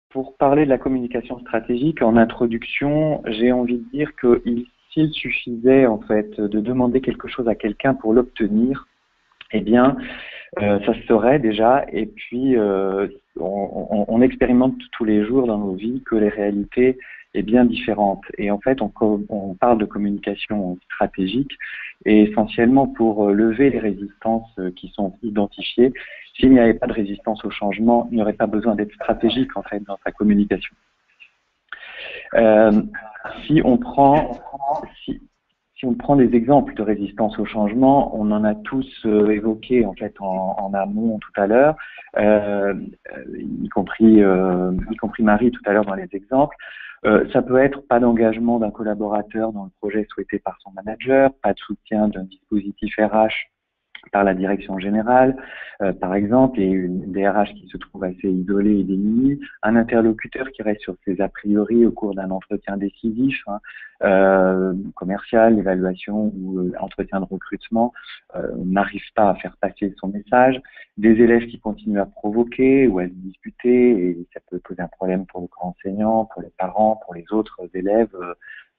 pour parler de la communication stratégique, en introduction, j'ai envie de dire que s'il suffisait en fait de demander quelque chose à quelqu'un pour l'obtenir, eh bien, ça se saurait déjà. Et puis, on expérimente tous les jours dans nos vies que les réalités est bien différente. Et en fait, on parle de communication stratégique et essentiellement pour lever les résistances qui sont identifiées. S'il n'y avait pas de résistance au changement, il n'y aurait pas besoin d'être stratégique en fait dans sa communication. Si on prend des exemples de résistance au changement, on en a tous évoqué en fait en amont tout à l'heure, y compris Marie tout à l'heure dans les exemples. Ça peut être pas d'engagement d'un collaborateur dans le projet souhaité par son manager, pas de soutien d'un dispositif RH par la direction générale, par exemple, et une DRH qui se trouve assez isolée et démunie, un interlocuteur qui reste sur ses a priori au cours d'un entretien décisif, commercial, évaluation ou entretien de recrutement, n'arrive pas à faire passer son message, des élèves qui continuent à provoquer ou à se disputer, et ça peut poser un problème pour le corps enseignant, pour les parents, pour les autres élèves,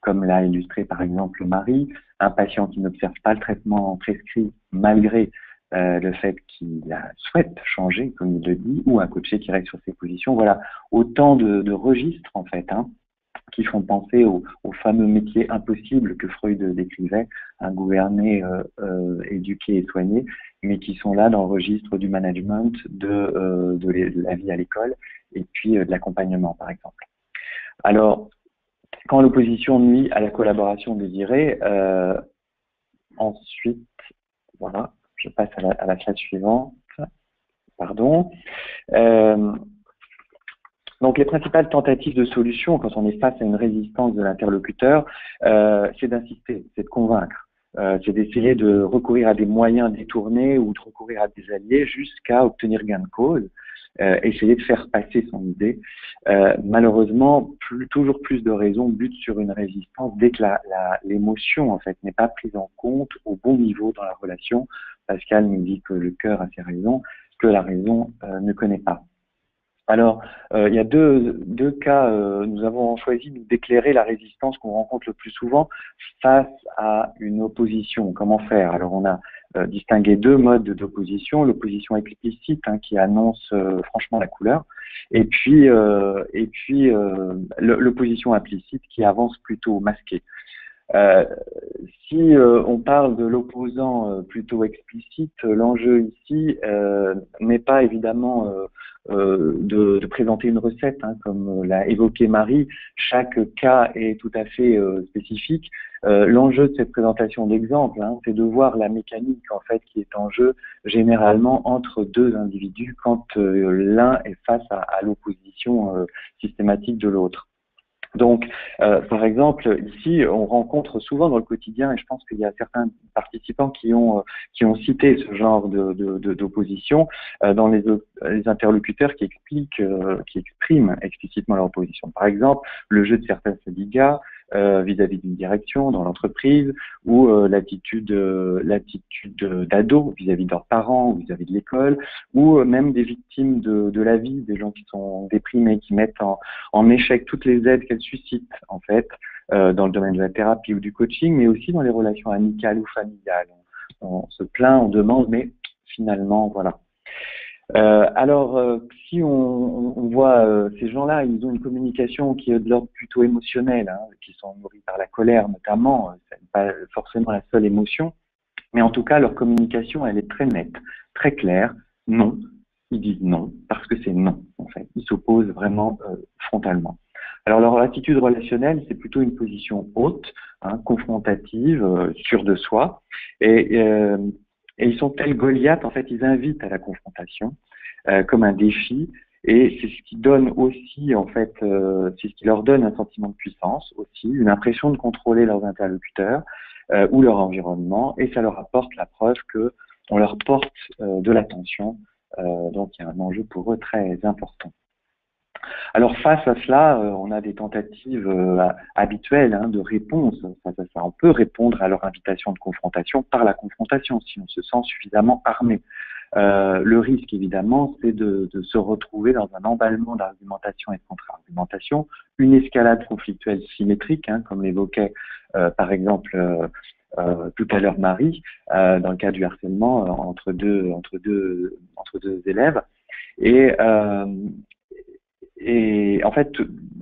comme l'a illustré par exemple Marie, un patient qui n'observe pas le traitement prescrit malgré le fait qu'il souhaite changer, comme il le dit, ou un coaché qui reste sur ses positions. Voilà, autant de registres en fait, qui font penser au fameux métier impossible que Freud décrivait, gouverner, éduquer et soigner, mais qui sont là dans le registre du management, de la vie à l'école, et puis de l'accompagnement par exemple. Alors, quand l'opposition nuit à la collaboration désirée, ensuite, voilà, je passe à la slide suivante. Pardon. Donc, les principales tentatives de solution quand on est face à une résistance de l'interlocuteur, c'est d'insister, c'est de convaincre, c'est d'essayer de recourir à des moyens détournés ou de recourir à des alliés jusqu'à obtenir gain de cause. Essayer de faire passer son idée. Malheureusement, toujours plus de raisons butent sur une résistance dès que l'émotion en fait n'est pas prise en compte au bon niveau dans la relation. Pascal nous dit que le cœur a ses raisons, que la raison ne connaît pas. Alors, il y a deux cas. Nous avons choisi d'éclairer la résistance qu'on rencontre le plus souvent face à une opposition. Comment faire? Alors, on a distingué deux modes d'opposition. L'opposition explicite qui annonce franchement la couleur, et puis l'opposition implicite qui avance plutôt masquée. Si on parle de l'opposant plutôt explicite, l'enjeu ici n'est pas évidemment de présenter une recette, comme l'a évoqué Marie. Chaque cas est tout à fait spécifique. L'enjeu de cette présentation d'exemple, c'est de voir la mécanique en fait qui est en jeu généralement entre deux individus quand l'un est face à l'opposition systématique de l'autre. Donc, par exemple, ici, on rencontre souvent dans le quotidien, et je pense qu'il y a certains participants qui ont cité ce genre d'opposition dans les interlocuteurs qui expriment explicitement leur opposition. Par exemple, le jeu de certains syndicats vis-à-vis d'une direction dans l'entreprise, ou l'attitude d'ados vis-à-vis de leurs parents, ou vis-à-vis de l'école, ou même des victimes de la vie, des gens qui sont déprimés, qui mettent en échec toutes les aides qu'elles suscitent, en fait, dans le domaine de la thérapie ou du coaching, mais aussi dans les relations amicales ou familiales. On se plaint, on demande, mais finalement, voilà. Alors, si on voit ces gens-là, ils ont une communication qui est de l'ordre plutôt émotionnel, qui sont nourris par la colère notamment, c'est pas forcément la seule émotion, mais en tout cas, leur communication, elle est très nette, très claire. Non, ils disent non, parce que c'est non, en fait. Ils s'opposent vraiment frontalement. Alors, leur attitude relationnelle, c'est plutôt une position haute, confrontative, sûre de soi, et ils sont tels Goliath, en fait, ils invitent à la confrontation comme un défi, et c'est ce qui donne aussi, en fait, c'est ce qui leur donne un sentiment de puissance aussi, une impression de contrôler leurs interlocuteurs ou leur environnement, et ça leur apporte la preuve que on leur porte de l'attention, donc il y a un enjeu pour eux très important. Alors face à cela, on a des tentatives habituelles de réponse. Ça, on peut répondre à leur invitation de confrontation par la confrontation si on se sent suffisamment armé. Le risque, évidemment, c'est de se retrouver dans un emballement d'argumentation et de contre-argumentation, une escalade conflictuelle symétrique, hein, comme l'évoquait par exemple tout à l'heure Marie, dans le cas du harcèlement entre deux élèves. Et en fait,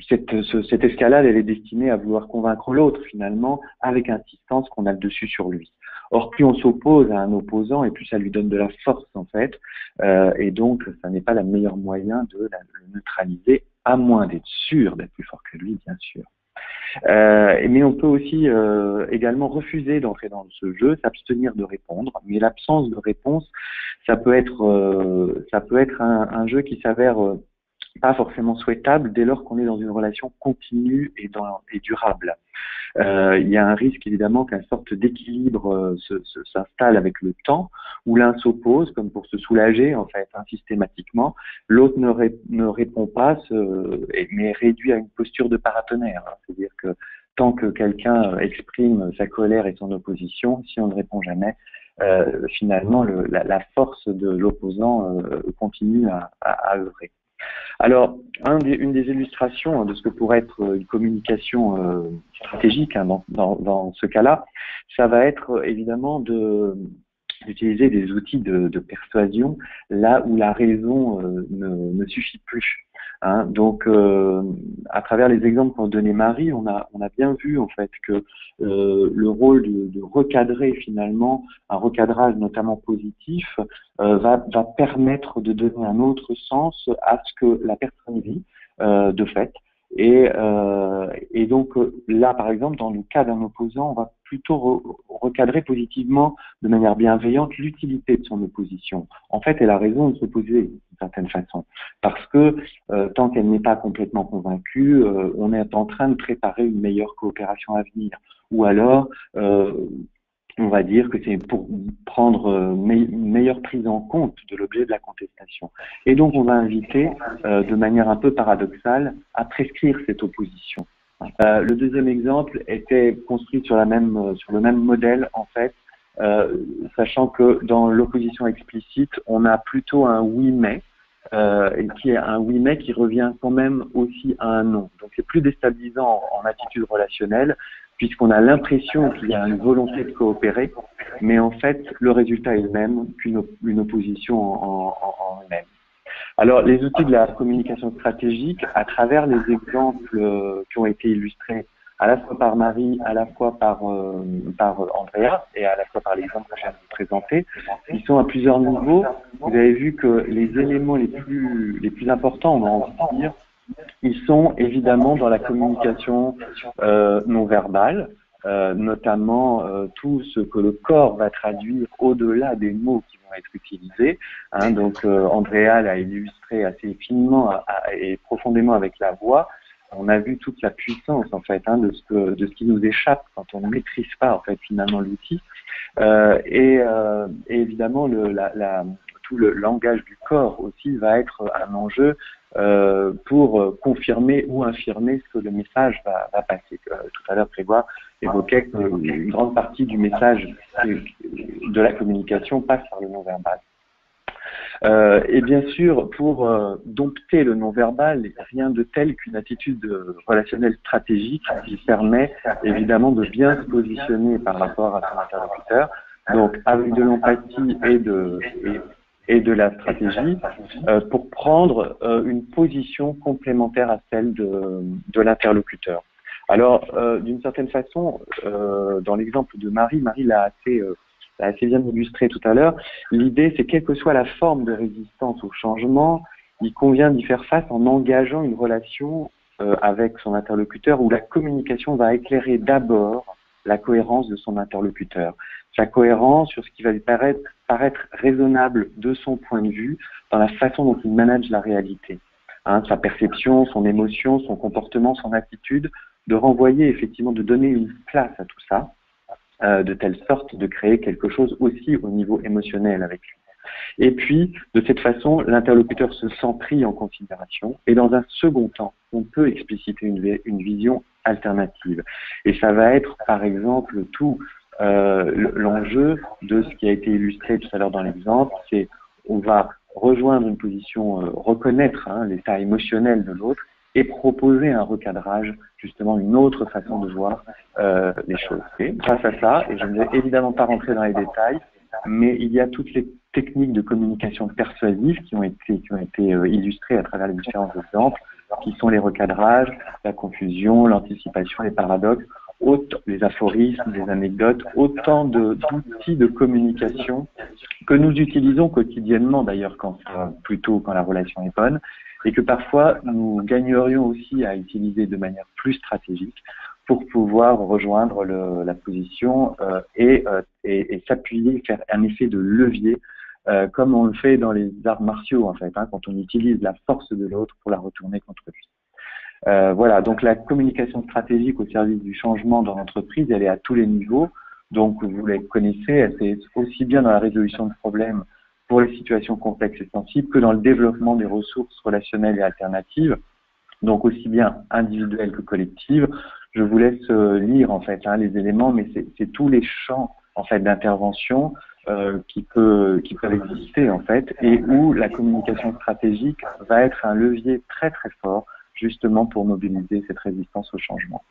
cette escalade, elle est destinée à vouloir convaincre l'autre, finalement, avec insistance qu'on a le dessus sur lui. Or, plus on s'oppose à un opposant, et plus ça lui donne de la force, en fait. Et donc, ça n'est pas le meilleur moyen de le neutraliser, à moins d'être sûr d'être plus fort que lui, bien sûr. Mais on peut aussi également refuser d'entrer dans ce jeu, s'abstenir de répondre. Mais l'absence de réponse, ça peut être un jeu qui s'avère pas forcément souhaitable dès lors qu'on est dans une relation continue et durable. Il y a un risque évidemment qu'une sorte d'équilibre s'installe avec le temps, où l'un s'oppose comme pour se soulager en fait systématiquement, l'autre ne répond pas, mais est réduit à une posture de paratonnerre. Hein. C'est-à-dire que tant que quelqu'un exprime sa colère et son opposition, si on ne répond jamais, finalement la force de l'opposant continue à œuvrer. Alors, une des illustrations de ce que pourrait être une communication stratégique hein, dans ce cas-là, ça va être évidemment d'utiliser des outils de persuasion là où la raison ne suffit plus. Hein. Donc, à travers les exemples qu'ont donné Marie, on a bien vu en fait que le rôle de recadrer finalement, un recadrage notamment positif, va permettre de donner un autre sens à ce que la personne vit de fait. Et donc là, par exemple, dans le cas d'un opposant, on va plutôt recadrer positivement, de manière bienveillante, l'utilité de son opposition. En fait, elle a raison de s'opposer d'une certaine façon, parce que tant qu'elle n'est pas complètement convaincue, on est en train de préparer une meilleure coopération à venir. Ou alors, on va dire que c'est pour prendre une meilleure prise en compte de l'objet de la contestation. Et donc, on va inviter, de manière un peu paradoxale, à prescrire cette opposition. Le deuxième exemple était construit sur le même modèle, en fait, sachant que dans l'opposition explicite, on a plutôt un oui mais, qui est un oui mais qui revient quand même aussi à un non. Donc, c'est plus déstabilisant en attitude relationnelle, puisqu'on a l'impression qu'il y a une volonté de coopérer, mais en fait, le résultat est le même qu'une opposition en elle-même. Alors, les outils de la communication stratégique, à travers les exemples qui ont été illustrés à la fois par Marie, à la fois par Andrea, et à la fois par l'exemple que je viens de vous présenter, ils sont à plusieurs niveaux. Vous avez vu que les éléments les plus importants, on va en dire, ils sont évidemment dans la communication non verbale, notamment tout ce que le corps va traduire au-delà des mots qui vont être utilisés. Hein, donc Andrea l'a illustré assez finement et profondément avec la voix. On a vu toute la puissance en fait hein, de ce qui nous échappe quand on ne maîtrise pas en fait finalement l'outil. Et évidemment tout le langage du corps aussi va être un enjeu pour confirmer ou infirmer ce que le message va passer. Tout à l'heure, Grégoire évoquait qu'une grande partie du message de la communication passe par le non-verbal. Et bien sûr, pour dompter le non-verbal, rien de tel qu'une attitude relationnelle stratégique qui permet évidemment de bien se positionner par rapport à son interlocuteur, donc avec de l'empathie et de la stratégie, pour prendre une position complémentaire à celle de l'interlocuteur. Alors, d'une certaine façon, dans l'exemple de Marie l'a assez bien illustré tout à l'heure, l'idée c'est quelle que soit la forme de résistance au changement, il convient d'y faire face en engageant une relation avec son interlocuteur où la communication va éclairer d'abord la cohérence de son interlocuteur. Sa cohérence sur ce qui va lui paraître raisonnable de son point de vue dans la façon dont il manage la réalité. Hein, sa perception, son émotion, son comportement, son attitude, de renvoyer effectivement, de donner une place à tout ça, de telle sorte de créer quelque chose aussi au niveau émotionnel avec lui. Et puis, de cette façon, l'interlocuteur se sent pris en considération et dans un second temps, on peut expliciter une vision alternative. Et ça va être, par exemple, tout l'enjeu de ce qui a été illustré tout à l'heure dans l'exemple, c'est on va rejoindre une position, reconnaître l'état émotionnel de l'autre et proposer un recadrage, justement une autre façon de voir les choses. Et grâce à ça, et je ne vais évidemment pas rentrer dans les détails, mais il y a toutes les techniques de communication persuasive qui ont été illustrées à travers les différents exemples, qui sont les recadrages, la confusion, l'anticipation, les paradoxes, les aphorismes, les anecdotes, autant d'outils de communication que nous utilisons quotidiennement d'ailleurs plutôt quand la relation est bonne, et que parfois nous gagnerions aussi à utiliser de manière plus stratégique pour pouvoir rejoindre la position et s'appuyer, faire un effet de levier, comme on le fait dans les arts martiaux en fait, quand on utilise la force de l'autre pour la retourner contre lui. Voilà, donc la communication stratégique au service du changement dans l'entreprise, elle est à tous les niveaux. Donc vous les connaissez, elle est aussi bien dans la résolution de problèmes pour les situations complexes et sensibles que dans le développement des ressources relationnelles et alternatives, donc aussi bien individuelles que collectives. Je vous laisse lire en fait les éléments, mais c'est tous les champs en fait d'intervention qui peuvent exister en fait, et où la communication stratégique va être un levier très très fort justement pour mobiliser cette résistance au changement.